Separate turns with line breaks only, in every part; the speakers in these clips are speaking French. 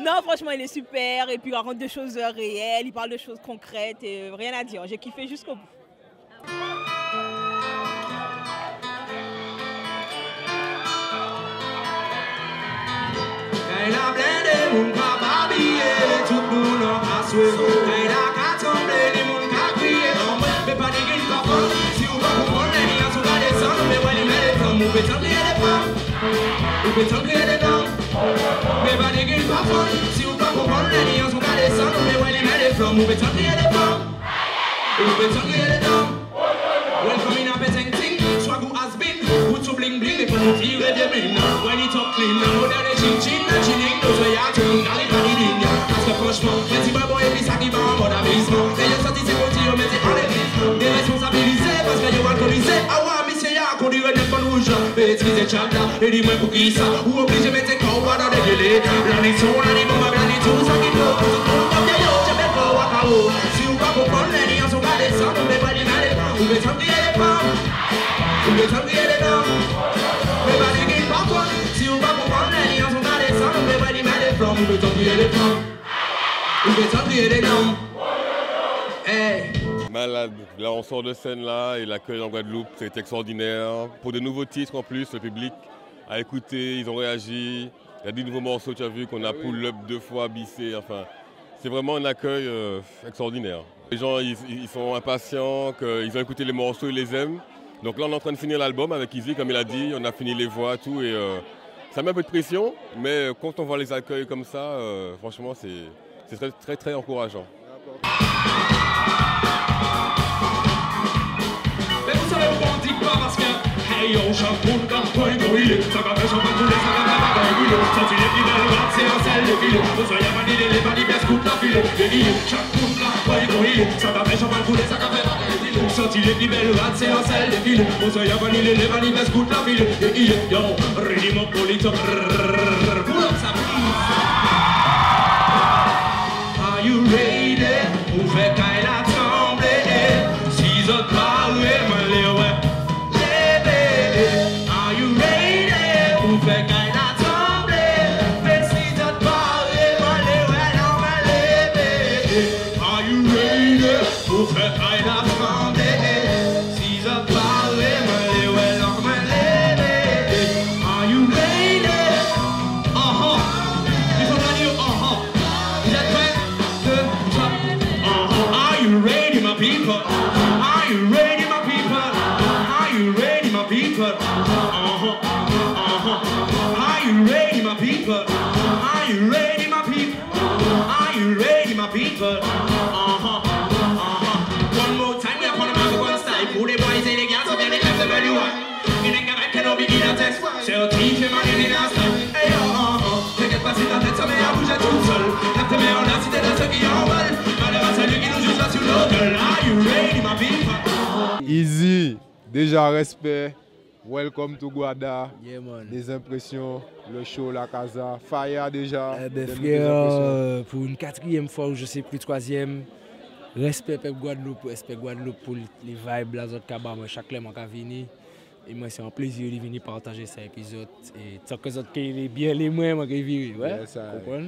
Non, franchement, il est super et puis il raconte des choses réelles, il parle de choses concrètes et rien à dire. J'ai kiffé jusqu'au bout.
Welcome in a petting thing, swag who has been, put to bling bling, if you feel it, you mean, when it's up clean, now that they chin chin, those are your turn, now it's not in ya, ask a franchement, mais si boy, et puis ça qui va en mode amusement, et y'a sorti, c'est côté, on met des enlèvements, des responsabilisés, parce que y'a alcoolisé, ah ouais, monsieur, y'a conduire des bonnes rouges, mais excusez, chanda, et dis-moi pour qui ça, ou obligé de mettre corps, dans des délais, l'annexion, l'animum, l'annexion, ça qui faut, comme y'a yo, j'ai fait corps, wakao, si ou pas comprendre, les liens sont gardés, ça, on met pas les malais, ou met ça, vous pouvez t'envoyer les dents. Mais pas des guides par contre. Si vous va comprendre les liens sont dans les sangs, vous pouvez pas les mettre les flammes. Vous pouvez t'envoyer les flammes. Vous pouvez t'envoyer les dents. Hey.
Malade. Là, on sort de scène là et l'accueil en Guadeloupe, c'est extraordinaire. Pour de nouveaux titres en plus, le public a écouté, ils ont réagi. Il y a des nouveaux morceaux, tu as vu, qu'on a pull-up 2 fois, bissé. Enfin, c'est vraiment un accueil extraordinaire. Les gens, ils sont impatients, ils ont écouté les morceaux, ils les aiment. Donc là, on est en train de finir l'album avec Easy, comme il a dit. On a fini les voix, tout. Et ça met un peu de pression, mais quand on voit les accueils comme ça, franchement, c'est très, très, très encourageant.
Mais vous savez pourquoi on dit pas parce que hey yo, chaque monde dans le coin, ça va faire champagne pour les ça va faire bagarre, sorti les petits belles rats, c'est un sel de filet, vous soyez vanille, les vanilles, bien scoop la file, chaque monde dans le coin, ça va faire champagne pour les ça va faire bagarre. Sorti les plus belles rats, c'est un sel de fil. On se y a vanille, les vanilles, mais scout la file. Yo, ready mon polito. Pull up sa prise. Are you ready? Ou fait qu'elle a tremblé. Si autres parlent, m'allez ouais. Levez. Are you ready? Ou fait qu'elle a tremblé. Mais si autres parlent, m'allez ouais, non, m'allez. Are you ready? Ou fait qu'elle a tremblé. One more time, we are on the one side. Pour les boys et les gars, ça vient des clubs de value. Il n'est qu'un mec qui n'a pas dit la tête. C'est un type qui m'a donné l'instant. Hey t'inquiète pas si ta tête, ça met à bouger tout seul. La première en la cité de ceux qui en veulent. Malheur à celui qui nous juge là sur l'autre. Are you ready, my people?
Easy, déjà respect. Welcome to Guada.
Yeah, man.
Des impressions, le show La Casa, Fire déjà.
Frère, pour une 4e fois, je sais plus 3e, respect pour Guadeloupe, respect Guadeloupe pour les vibes, les autres cabas, chaque clément qui a venu. Et moi, c'est un plaisir de venir partager cet épisode. Et tant que les autres qui bien les moins, moi qui viennent. Ouais, comprends?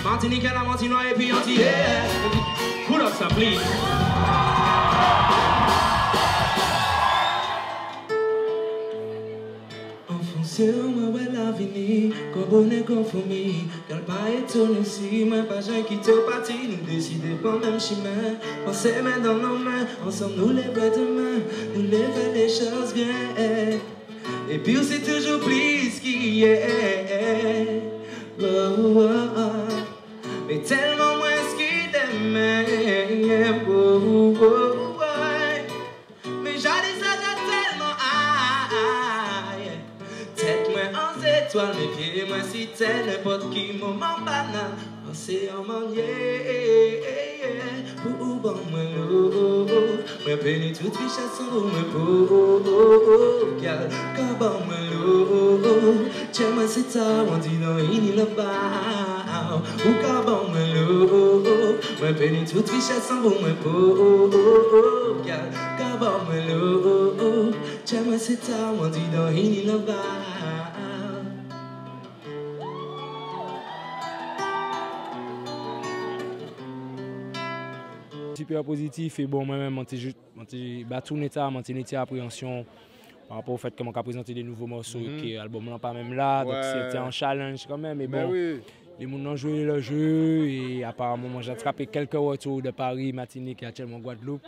Martinique, la Martinois et puis entière. Pull up ça, please. bonnet conformé, qu'elle pas étonné si, mais pas j'ai quitté au parti, nous décider pas même chemin. On s'est main dans nos mains, ensemble nous les bras demain, nous lever les choses bien. Et puis c'est toujours plus qui est. Oh, oh, oh. Mais tellement moins ce qu'il aimait. Oh, oh, oh, oh. Mais j'allais ça tellement aïe. Tête moins en étoile, mes pieds moins si t'es n'importe qui moment banal. C'est en manier. Pour bon moi l'eau. Moi bénis toute richesse en vous, moi pour gal. Quand bon moi l'eau. Tiens moi c'est ça, on dit non il n'y l'a pas. Ou quand bon moi l'eau. Moi bénis toute richesse en vous, moi pour gal. Quand bon moi l'eau. Tiens moi c'est ça, on dit non il n'y l'a pas.
Super positif et bon, moi-même, je battu une appréhension par rapport au fait que je présenter des nouveaux morceaux que l'album n'est pas même là, donc c'était un challenge quand même. Mais bon, les gens ont joué le jeu et apparemment, j'ai attrapé quelques retours de Paris, Martinique et actuellement Guadeloupe.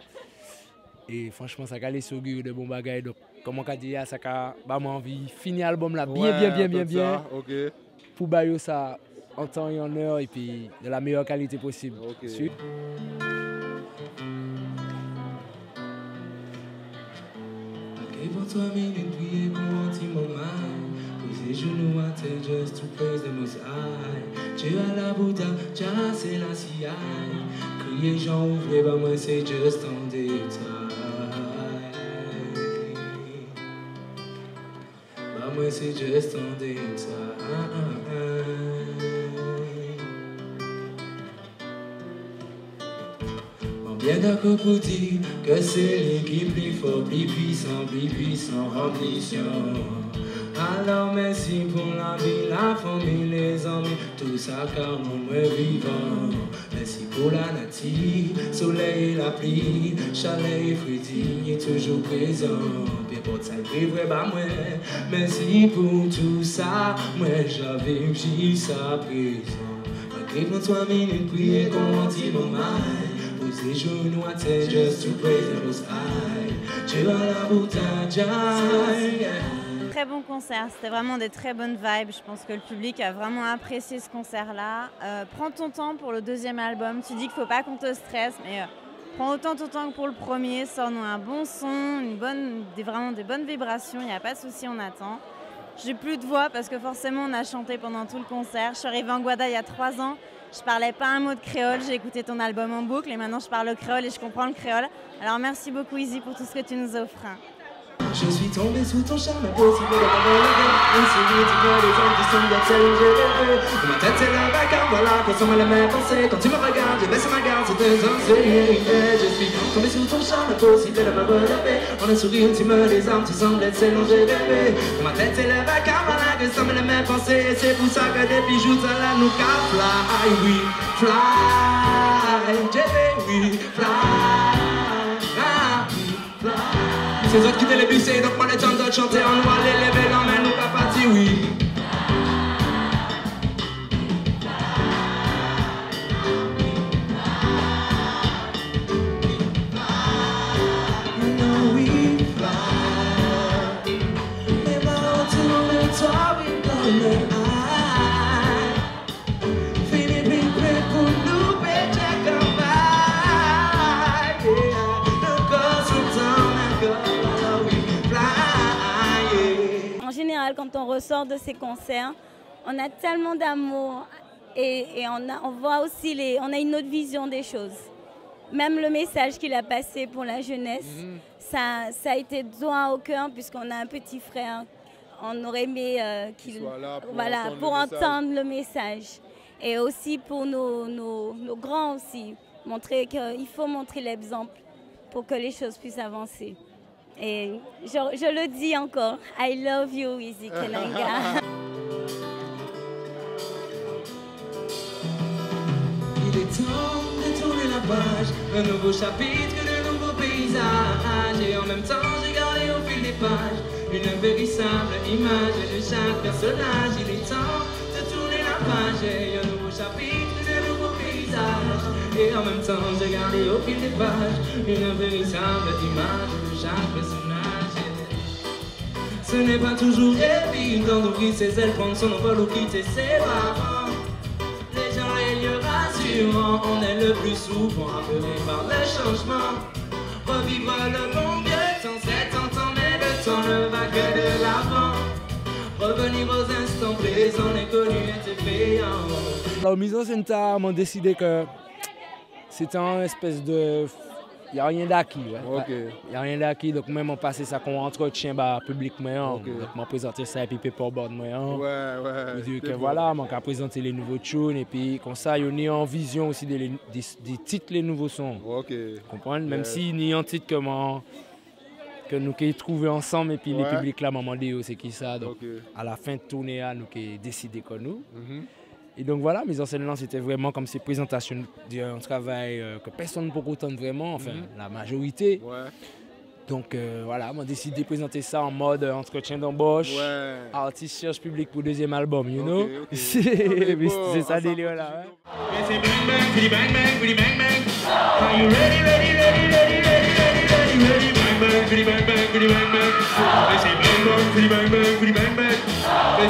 Et franchement, ça a laissé augurer de bons bagages. Donc, comme on a dit, ça a envie de finir l'album là bien.
Okay.
Pour bailler ça en temps et en heure et puis de la meilleure qualité possible.
Okay.
Pour 3 minutes, prier pour un petit moment. Poser genoux à terre, just to praise the Most High. Dieu à la Bouddha, Jah c'est la CIA. Crier, Jean ouvrez, bah moi c'est just en détail. Bah moi c'est just en détail. Bien d'accord pour dire que c'est lui qui plus fort, plus puissant, ambition. Alors merci pour la vie, la famille, les amis, tout ça car mon est vivant. Merci pour la nature, soleil et la pluie, chaleur et fruits, est toujours présent. Bien pour ça, il vrai bah moi. Merci pour tout ça, moi j'avais j'y ça présent. Malgré pour 3 minutes, prier comme un petit moment. Poser genoux à terre, just to praise the Most High. Dieu à la Bouddha, Jah.
Très bon concert, c'était vraiment des très bonnes vibes. Je pense que le public a vraiment apprécié ce concert-là. Prends ton temps pour le deuxième album. Tu dis qu'il ne faut pas qu'on te stresse, mais prends autant ton temps que pour le premier. Sors-nous un bon son, vraiment des bonnes vibrations. Il n'y a pas de souci, on attend. J'ai plus de voix parce que forcément on a chanté pendant tout le concert. Je suis arrivée en Guada il y a 3 ans. Je parlais pas un mot de créole, j'ai écouté ton album en boucle et maintenant je parle le créole et je comprends le créole. Alors merci beaucoup Izzy pour tout ce que tu nous offres.
Je suis tombé sous ton charme, impossible de m'enlever. Une série de voix, les hommes qui sont bien challenger les deux. Ma tête c'est le vacarme, voilà, quand on m'a la main pensée. Quand tu me regardes, je baisse ma garde, c'est 2 ans, je suis tombé sous ton charme, impossible de me relever. En un sourire, tu me les armes, tu sembles être s'élonger bébé. Ma tête c'est le vacarme, voilà, que ça me la main pensée. C'est pour ça que des bijoux, ça là nous qu'a fly, oui, fly, oui, fly. C'est eux qui télébussent, donc pas le temps de chanter, on doit les lever, non mais nous pas parti, oui.
Quand on ressort de ces concerts, on a tellement d'amour et on voit aussi on a une autre vision des choses. Même le message qu'il a passé pour la jeunesse, ça a été droit au cœur puisqu'on a un petit frère. On aurait aimé qu'il pour entendre le message. Et aussi pour nos grands aussi, montrer qu'il faut montrer l'exemple pour que les choses puissent avancer. Et je le dis encore, I love you, Izzy Kenanga.
Il est temps de tourner la page, un nouveau chapitre, de nouveaux paysages. Et en même temps, j'ai gardé au fil des pages une véritable image de chaque personnage. Il est temps de tourner la page et un nouveau chapitre, de nouveaux paysages. Et en même temps, j'ai gardé au fil des pages une véritable image de chaque personnage. Ce n'est pas toujours évident d'ouvrir ses ailes, prendre son envol ou quitter ses parents. Les gens, les lieux rassurants, on est le plus souvent apeuré par le changement. Revivre le bon vieux temps, c'est tentant, mais le temps ne va que de l'avant. Revenir aux instants présents, les connus étaient payants.
Alors, mise en scène, on a décidé que c'était une espèce de... Il n'y a rien d'acquis. Ouais.
Ok.
Il n'y a rien d'acquis, donc même on passait ça comme entretien bah, public.
Okay.
Donc on présenté ça et puis paperboard.
Ouais.
Je dis que voilà, on a présenté les nouveaux tunes et puis comme ça, il y a en vision aussi des titres, les nouveaux sons.
Ok.
Comprendre? Même s'il y a un titre que nous avons trouvé ensemble et puis les publics là, maman dit c'est qui ça. Donc à la fin de tournée, nous avons décidé que nous. Et donc voilà, mise en scène là, c'était vraiment comme ces présentations d'un travail que personne ne peut entendre vraiment, enfin la majorité.
Ouais.
Donc voilà, on a décidé de présenter ça en mode entretien d'embauche, artiste cherche public pour deuxième album, you know. C'est ça délire là.
C'est bang bang, pretty bang bang, pretty bang bang. Are you ready, ready, ready, ready, ready, ready, ready, ready? Bang bang, pretty bang bang, pretty bang bang. C'est bang bang, pretty bang bang, pretty bang bang.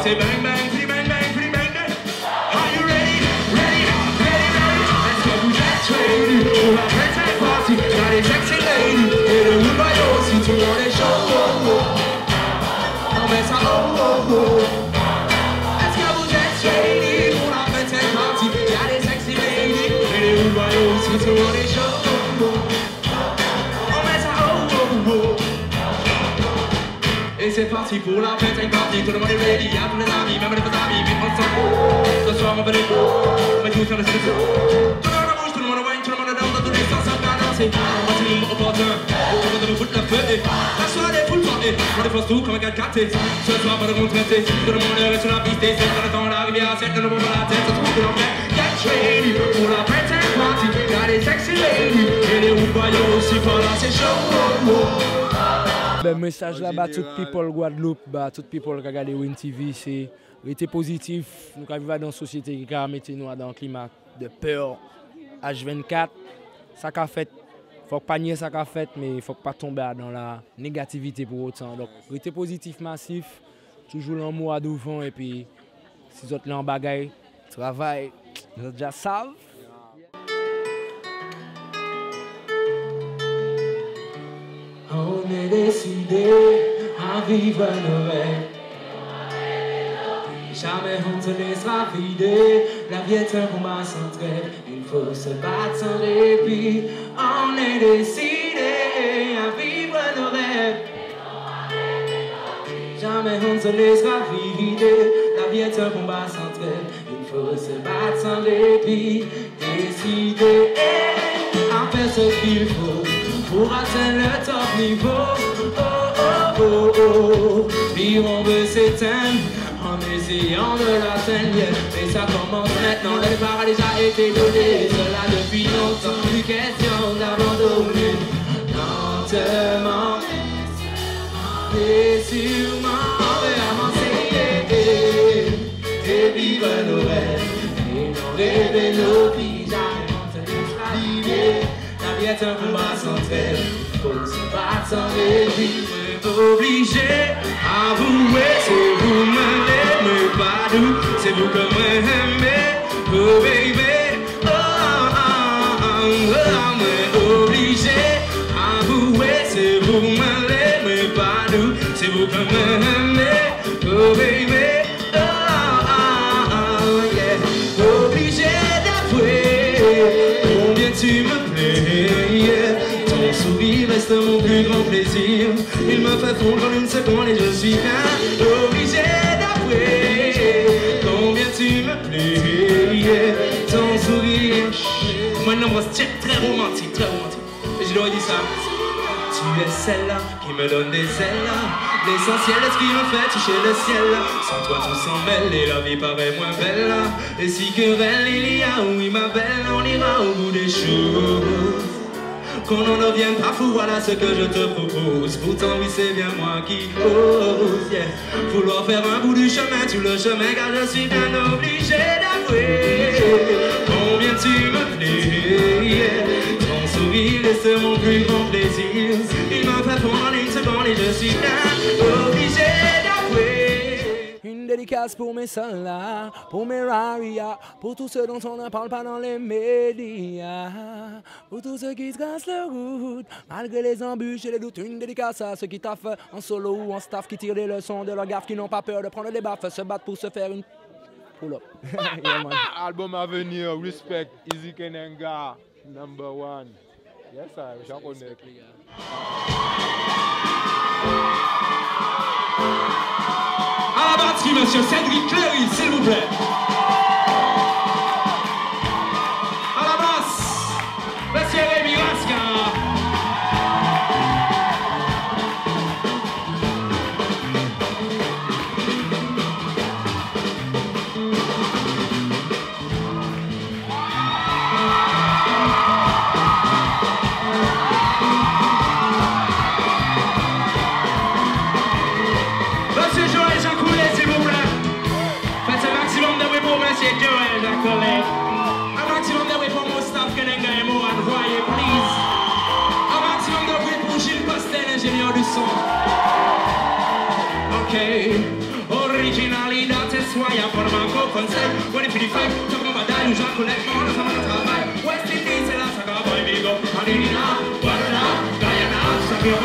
C'est bang bang, pretty bang bang, pretty bang bang. Are you ready, ready, ready, ready? Est-ce que vous êtes ready pour la fête party? Got les sexy ladies et le wood by aussi tout le monde est chaud. On met ça oh. Est-ce que vous êtes ready pour la fête party? Got les sexy ladies et le wood by aussi tout le monde est chaud. On met ça oh. Et c'est parti pour la fête party. Tout le monde est ready, y'a tous les amis, même les faux amis, mais ensemble. Ce soir on va les on va tout faire le studio. Tout le monde bouge, tout le monde wine, tout le monde danse dans tous les sens, ça va danser. On c'est le moment opportun, on va me foutre la fête. La soirée full soirée, on défonce tout comme un 4-4. Ce soir pas de retraité, tout le monde est sur la piste. C'est dans le temps la rivière, c'est le moment la tête. Ça se trouve que l'on fait get ready pour la fête party. Got les sexy ladies et les wood boys aussi, voilà c'est chaud.
Le message là-bas, tout people Guadeloupe, tout people qui regardent Win TV, c'est rester positif. Nous vivons dans une société qui a mis nous dans un climat de peur. H24, ça qu'a fait, faut pas nier ça qu'a fait, mais il faut pas tomber dans la négativité pour autant. Donc, rester positif, massif, toujours l'amour à devant et puis si vous êtes là en bagaille, travail, vous déjà savent.
On est décidé à vivre nos rêves. Jamais on se laissera vider. La vie est un combat sans trêve. Il faut se battre sans répit. On est décidé à vivre nos rêves. Jamais on se laissera vider. La vie est un combat sans trêve. Il faut se battre sans répit. Décidé à faire ce qu'il faut pour atteindre le top niveau. Puis on veut s'éteindre en essayant de l'atteindre. Mais ça commence maintenant, le départ a déjà été donné. Cela depuis longtemps, plus question d'abandonner. Lentement, mais sûrement on veut avancer et vivre nos rêves. Et nos rêves et nos vies, jamais on se laissera vivre. La vie est un combat sans trêve, faut se battre sans répit. Obligé, avouez, c'est vous m'aimez, pas nous, c'est vous que m'aimez, oh baby, obligé, avouez, c'est vous m'aimez, pas nous, c'est vous que m'aimez, oh baby, yeah, obligé d'avouer combien tu me plais, yeah. Ton sourire reste mon plus grand plaisir. Il me fait fondre en une seconde et je suis bien obligé d'avouer combien tu me plais, yeah. Ton sourire. Moi, un homme très romantique, très romantique. Et je leur ai dit ça. Tu es celle-là qui me donne des ailes. L'essentiel est ce qui me fait toucher le ciel. Sans toi tout s'en mêle et la vie paraît moins belle. Et si querelle il y a, oui ma belle, on ira au bout des choses. Qu'on n'en devienne pas fou, voilà ce que je te propose. Pourtant oui c'est bien moi qui ose, yeah. Vouloir faire un bout du chemin, tout le chemin, car je suis bien obligé d'avouer combien tu me plais, yeah. Ton sourire est mon plus grand plaisir. Il m'a fait prendre une seconde et je suis bien obligé d'avouer.
Une dédicace pour mes soldats, pour mes raria, pour tous ceux dont on ne parle pas dans les médias, pour tous ceux qui se cassent la route, malgré les embûches et les doutes. Une dédicace à ceux qui taffent en solo ou en staff, qui tirent des leçons de leurs gaffes, qui n'ont pas peur de prendre des baffes, se battre pour se faire une... Pull up. Yeah, man.
Album à venir, Respect, Easy Kenenga, #1. Yes, sir, j'en connais.
À la batterie, monsieur Cédric Cléry, s'il vous plaît. À la basse, monsieur Rémi Rascar. Un maximum de bruit pour mon staff Kenenga et Moran, voyez, please. Un maximum de bruit pour Gilles Pastel, ingénieur du son. Ok. Originalidad es soya por manco conseil. When it finit fait, tant qu'on va d'aller, j'en connais mon ensemble de travail. West Indies, c'est la saga, boy, bigo. Anina, Guadana, Guyana, Sapir,